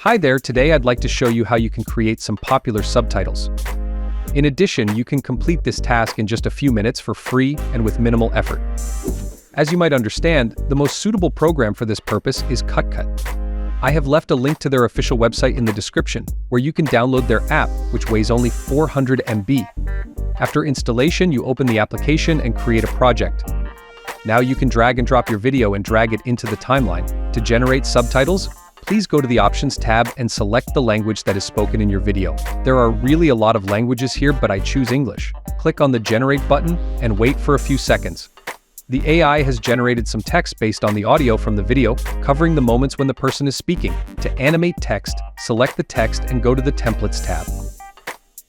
Hi there, today I'd like to show you how you can create some popular subtitles. In addition, you can complete this task in just a few minutes for free and with minimal effort. As you might understand, the most suitable program for this purpose is CutCut. I have left a link to their official website in the description, where you can download their app, which weighs only 400 MB. After installation, you open the application and create a project. Now you can drag and drop your video and drag it into the timeline. To generate subtitles, please go to the Options tab and select the language that is spoken in your video. There are really a lot of languages here, but I choose English. Click on the Generate button and wait for a few seconds. The AI has generated some text based on the audio from the video, covering the moments when the person is speaking. To animate text, select the text and go to the Templates tab.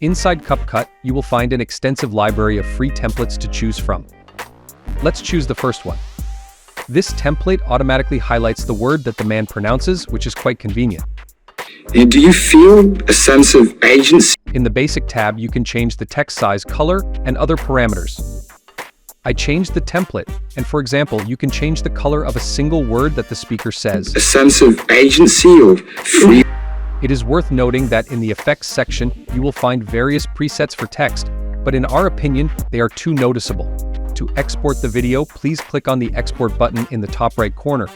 Inside CupCut, you will find an extensive library of free templates to choose from. Let's choose the first one. This template automatically highlights the word that the man pronounces, which is quite convenient. Do you feel a sense of agency? In the Basic tab, you can change the text size, color, and other parameters. I changed the template, and for example, you can change the color of a single word that the speaker says. A sense of agency or free? It is worth noting that in the Effects section, you will find various presets for text, but in our opinion, they are too noticeable. To export the video, please click on the Export button in the top right corner.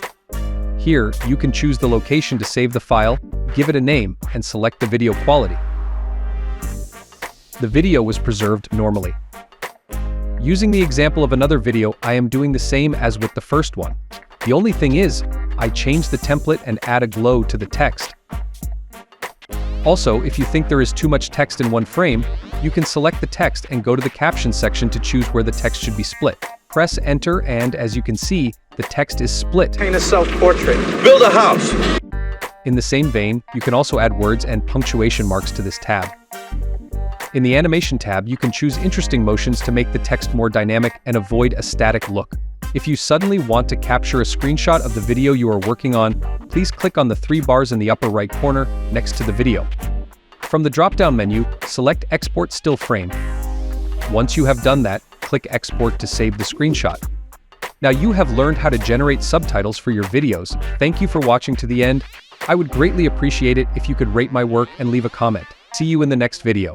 Here, you can choose the location to save the file, give it a name, and select the video quality. The video was preserved normally. Using the example of another video, I am doing the same as with the first one. The only thing is, I changed the template and add a glow to the text. Also, if you think there is too much text in one frame, you can select the text and go to the Captions section to choose where the text should be split. Press Enter and, as you can see, the text is split. Paint a self-portrait. Build a house. In the same vein, you can also add words and punctuation marks to this tab. In the Animation tab, you can choose interesting motions to make the text more dynamic and avoid a static look. If you suddenly want to capture a screenshot of the video you are working on, please click on the 3 bars in the upper right corner next to the video. From the drop-down menu, select Export Still Frame. Once you have done that, click Export to save the screenshot. Now you have learned how to generate subtitles for your videos. Thank you for watching to the end. I would greatly appreciate it if you could rate my work and leave a comment. See you in the next video.